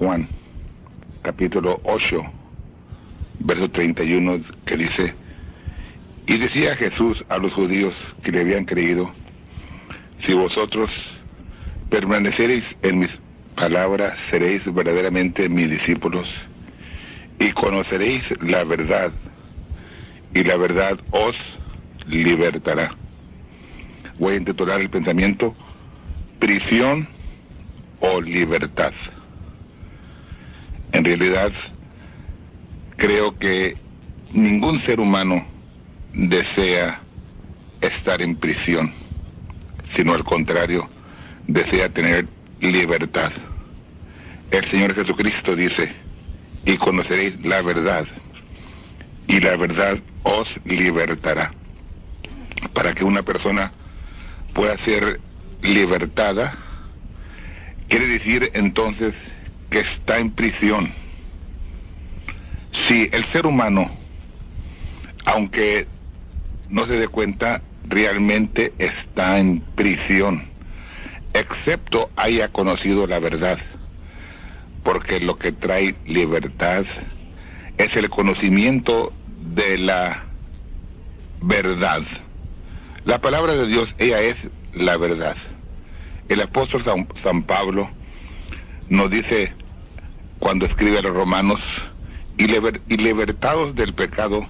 Juan, capítulo 8, verso 31, que dice: y decía Jesús a los judíos que le habían creído: si vosotros permaneceréis en mis palabras, seréis verdaderamente mis discípulos, y conoceréis la verdad, y la verdad os libertará. Voy a intitular el pensamiento: prisión o libertad. En realidad, creo que ningún ser humano desea estar en prisión, sino al contrario, desea tener libertad. El Señor Jesucristo dice: y conoceréis la verdad, y la verdad os libertará. Para que una persona pueda ser libertada, quiere decir entonces que está en prisión. Si el ser humano, aunque no se dé cuenta, realmente está en prisión, excepto haya conocido la verdad, porque lo que trae libertad es el conocimiento de la verdad. La palabra de Dios, ella es la verdad. El apóstol San Pablo nos dice, cuando escribe a los romanos: y libertados del pecado,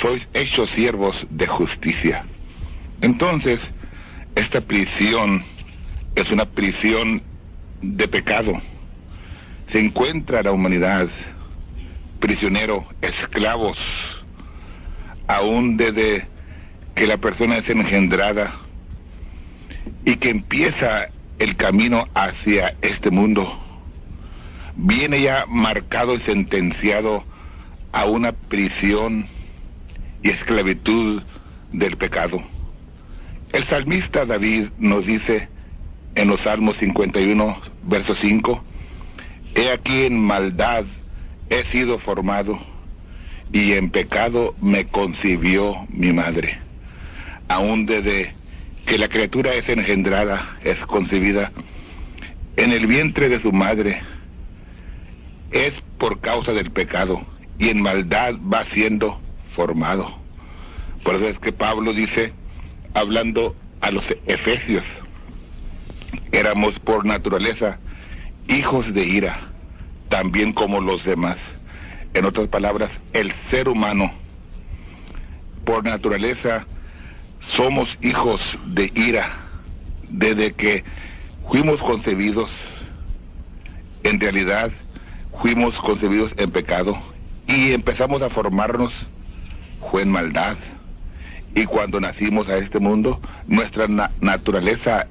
sois hechos siervos de justicia. Entonces, esta prisión es una prisión de pecado. Se encuentra la humanidad prisionero, esclavos, aún desde que la persona es engendrada y que empieza el camino hacia este mundo. Viene ya marcado y sentenciado a una prisión y esclavitud del pecado. El salmista David nos dice en los Salmos 51, verso 5: he aquí en maldad he sido formado, y en pecado me concibió mi madre. Aún desde que la criatura es engendrada, es concebida en el vientre de su madre, es por causa del pecado, y en maldad va siendo formado. Por eso es que Pablo dice, hablando a los efesios: éramos por naturaleza hijos de ira, también como los demás. En otras palabras, el ser humano, por naturaleza, somos hijos de ira. Desde que fuimos concebidos, en realidad, fuimos concebidos en pecado, y empezamos a formarnos, fue en maldad. Y cuando nacimos a este mundo, nuestra naturaleza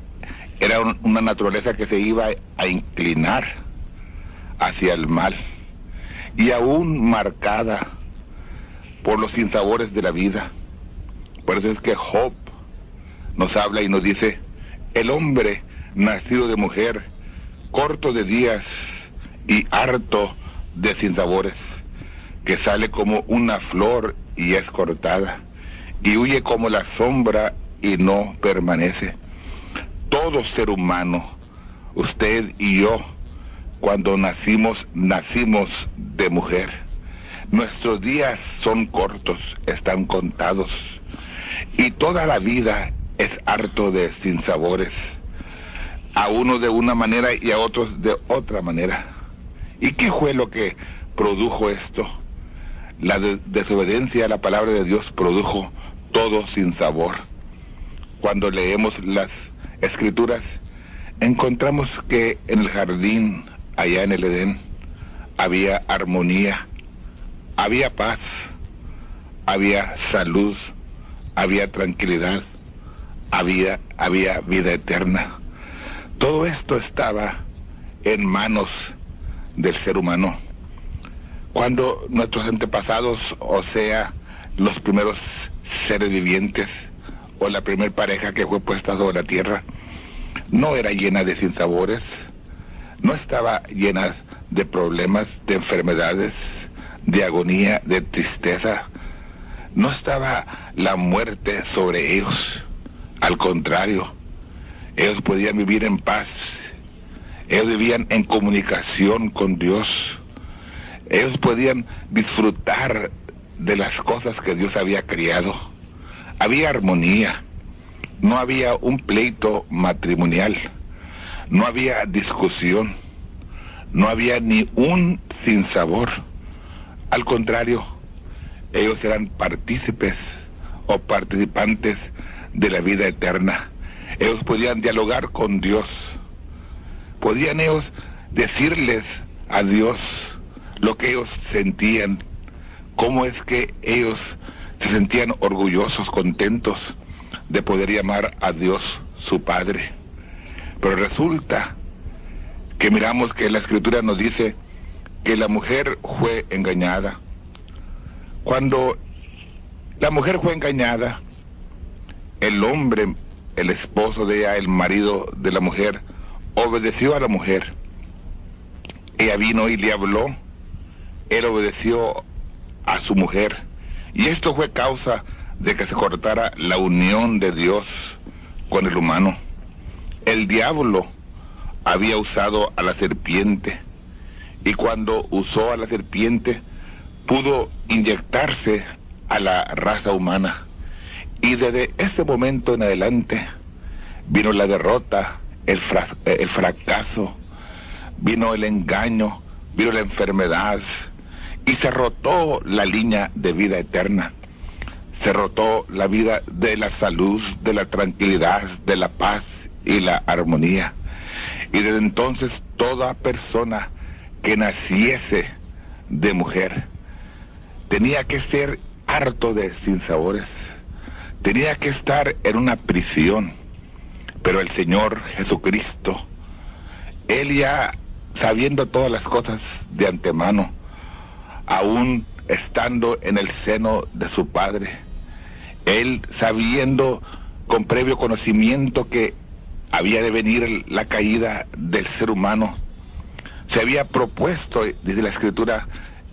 era una naturaleza que se iba a inclinar hacia el mal, y aún marcada por los sinsabores de la vida. Por eso es que Job nos habla y nos dice: el hombre nacido de mujer, corto de días y harto de sinsabores, que sale como una flor y es cortada, y huye como la sombra y no permanece. Todo ser humano, usted y yo, cuando nacimos de mujer. Nuestros días son cortos, están contados, y toda la vida es harto de sinsabores, a unos de una manera y a otros de otra manera. ¿Y qué fue lo que produjo esto? La desobediencia a la palabra de Dios produjo todo sinsabor. Cuando leemos las Escrituras, encontramos que en el jardín, allá en el Edén, había armonía, había paz, había salud, había tranquilidad, había vida eterna. Todo esto estaba en manos del ser humano. Cuando nuestros antepasados, o sea, los primeros seres vivientes, o la primer pareja que fue puesta sobre la tierra, no era llena de sinsabores, no estaba llena de problemas, de enfermedades, de agonía, de tristeza. No estaba la muerte sobre ellos. Al contrario, ellos podían vivir en paz, Ellos vivían en comunicación con Dios. Ellos podían disfrutar de las cosas que Dios había creado. Había armonía. No había un pleito matrimonial. No había discusión. No había ni un sinsabor. Al contrario, ellos eran partícipes o participantes de la vida eterna. Ellos podían dialogar con Dios. Podían ellos decirles a Dios lo que ellos sentían, cómo es que ellos se sentían orgullosos, contentos de poder llamar a Dios su Padre. Pero resulta que miramos que la Escritura nos dice que la mujer fue engañada. Cuando la mujer fue engañada, el hombre, el esposo de ella, el marido de la mujer, obedeció a la mujer. Ella vino y le habló, él obedeció a su mujer, y esto fue causa de que se cortara la unión de Dios con el humano. El diablo había usado a la serpiente, y cuando usó a la serpiente pudo inyectarse a la raza humana, y desde ese momento en adelante vino la derrota, el fracaso, vino el engaño, vino la enfermedad, y se rotó la línea de vida eterna. Se rotó la vida de la salud, de la tranquilidad, de la paz y la armonía. Y desde entonces toda persona que naciese de mujer tenía que ser harto de sinsabores, tenía que estar en una prisión. Pero el Señor Jesucristo, Él ya sabiendo todas las cosas de antemano, aún estando en el seno de su Padre, Él sabiendo con previo conocimiento que había de venir la caída del ser humano, se había propuesto, dice la Escritura,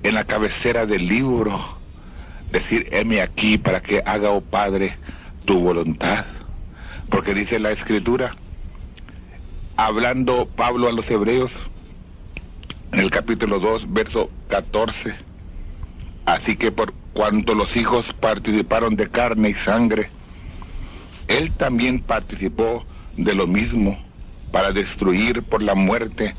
en la cabecera del libro, decir: heme aquí para que haga, oh Padre, tu voluntad. Porque dice la Escritura, hablando Pablo a los hebreos, en el capítulo 2, verso 14, así que por cuanto los hijos participaron de carne y sangre, él también participó de lo mismo, para destruir por la muerte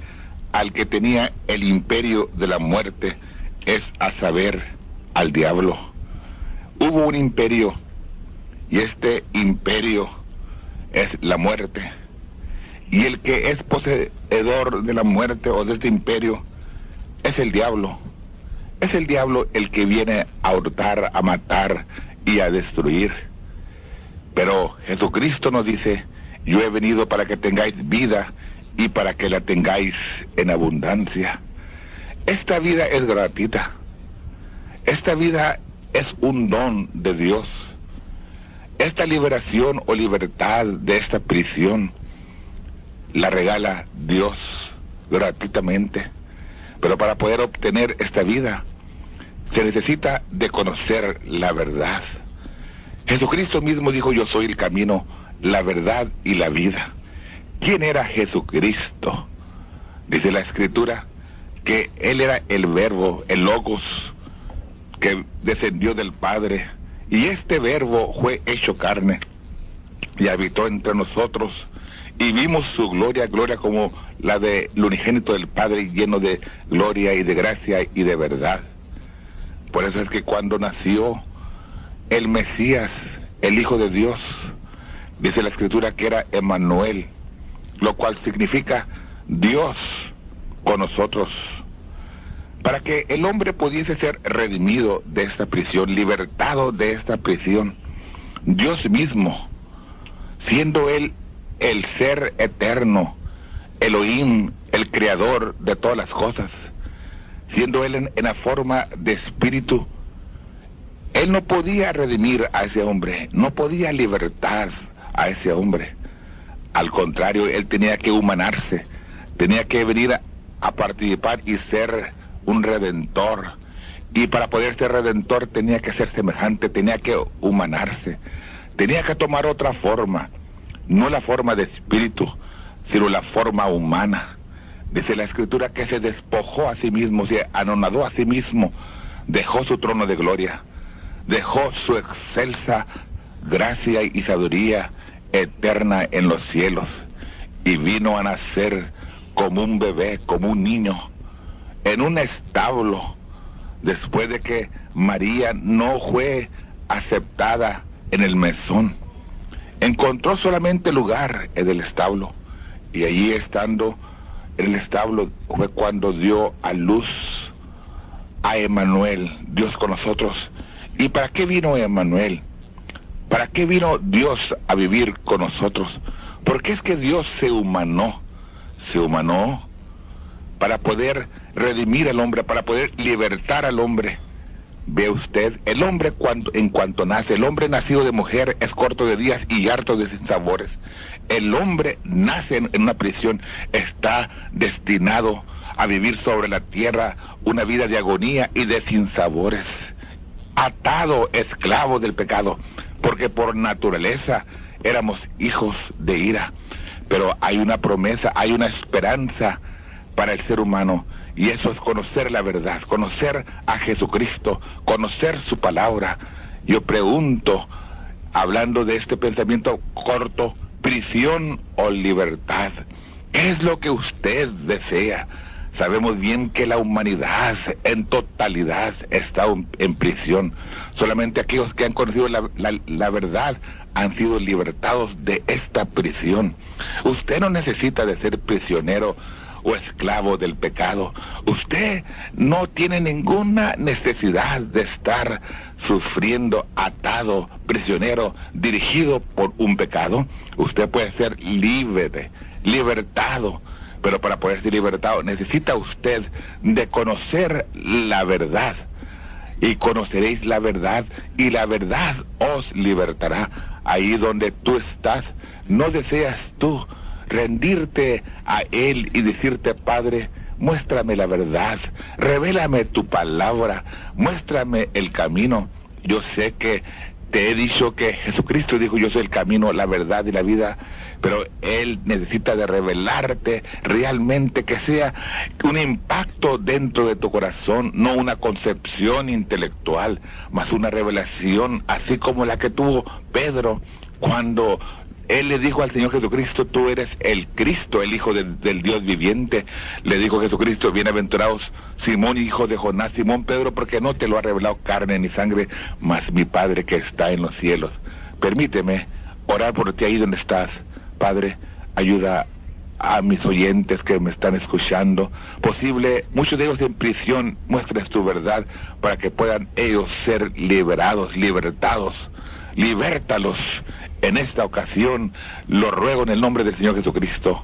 al que tenía el imperio de la muerte, es a saber, al diablo. Hubo un imperio, y este imperio es la muerte, y el que es poseedor de la muerte o de este imperio es el diablo. Es el diablo el que viene a hurtar, a matar y a destruir. Pero Jesucristo nos dice: yo he venido para que tengáis vida y para que la tengáis en abundancia. Esta vida es gratuita. Esta vida es un don de Dios. Esta liberación o libertad de esta prisión la regala Dios gratuitamente. Pero para poder obtener esta vida se necesita de conocer la verdad. Jesucristo mismo dijo: yo soy el camino, la verdad y la vida. ¿Quién era Jesucristo? Dice la Escritura que Él era el Verbo, el Logos, que descendió del Padre, y este Verbo fue hecho carne y habitó entre nosotros, y vimos su gloria, gloria como la del unigénito del Padre, lleno de gloria y de gracia y de verdad. Por eso es que cuando nació el Mesías, el Hijo de Dios, dice la Escritura que era Emmanuel, lo cual significa Dios con nosotros, para que el hombre pudiese ser redimido de esta prisión, libertado de esta prisión. Dios mismo, siendo Él el ser eterno, Elohim, el creador de todas las cosas, siendo Él en la forma de espíritu, Él no podía redimir a ese hombre, no podía libertar a ese hombre. Al contrario, Él tenía que humanarse, tenía que venir a participar y ser un redentor. Y para poder ser redentor tenía que ser semejante, tenía que humanarse, tenía que tomar otra forma, no la forma de espíritu, sino la forma humana. Dice la Escritura que se despojó a sí mismo, se anonadó a sí mismo, dejó su trono de gloria, dejó su excelsa gracia y sabiduría eterna en los cielos, y vino a nacer como un bebé, como un niño, en un establo, después de que María no fue aceptada en el mesón. Encontró solamente lugar en el establo, y allí estando en el establo fue cuando dio a luz a Emmanuel, Dios con nosotros. ¿Y para qué vino Emmanuel? ¿Para qué vino Dios a vivir con nosotros? Porque es que Dios se humanó para poder redimir al hombre, para poder libertar al hombre. Ve usted, el hombre en cuanto nace, el hombre nacido de mujer es corto de días y harto de sinsabores. El hombre nace en una prisión, está destinado a vivir sobre la tierra una vida de agonía y de sinsabores, atado, esclavo del pecado, porque por naturaleza éramos hijos de ira. Pero hay una promesa, hay una esperanza para el ser humano, y eso es conocer la verdad, conocer a Jesucristo, conocer su palabra. Yo pregunto, hablando de este pensamiento corto, prisión o libertad, ¿qué es lo que usted desea? Sabemos bien que la humanidad en totalidad está en prisión. Solamente aquellos que han conocido la verdad han sido libertados de esta prisión. Usted no necesita de ser prisionero o esclavo del pecado. Usted no tiene ninguna necesidad de estar sufriendo, atado, prisionero, dirigido por un pecado. Usted puede ser libre, libertado. Pero para poder ser libertado necesita usted de conocer la verdad. Y conoceréis la verdad, y la verdad os libertará. Ahí donde tú estás, ¿no deseas tú rendirte a Él y decirte: Padre, muéstrame la verdad, revélame tu palabra, muéstrame el camino? Yo sé que te he dicho que Jesucristo dijo: yo soy el camino, la verdad y la vida, pero Él necesita de revelarte realmente, que sea un impacto dentro de tu corazón, no una concepción intelectual, mas una revelación, así como la que tuvo Pedro cuando él le dijo al Señor Jesucristo: tú eres el Cristo, el Hijo del Dios viviente. Le dijo Jesucristo: bienaventurados Simón, hijo de Jonás, Simón Pedro, porque no te lo ha revelado carne ni sangre, mas mi Padre que está en los cielos. Permíteme orar por ti ahí donde estás. Padre, ayuda a mis oyentes que me están escuchando. Posible, muchos de ellos en prisión, muestres tu verdad para que puedan ellos ser liberados, libertados. Libértalos en esta ocasión, lo ruego en el nombre del Señor Jesucristo.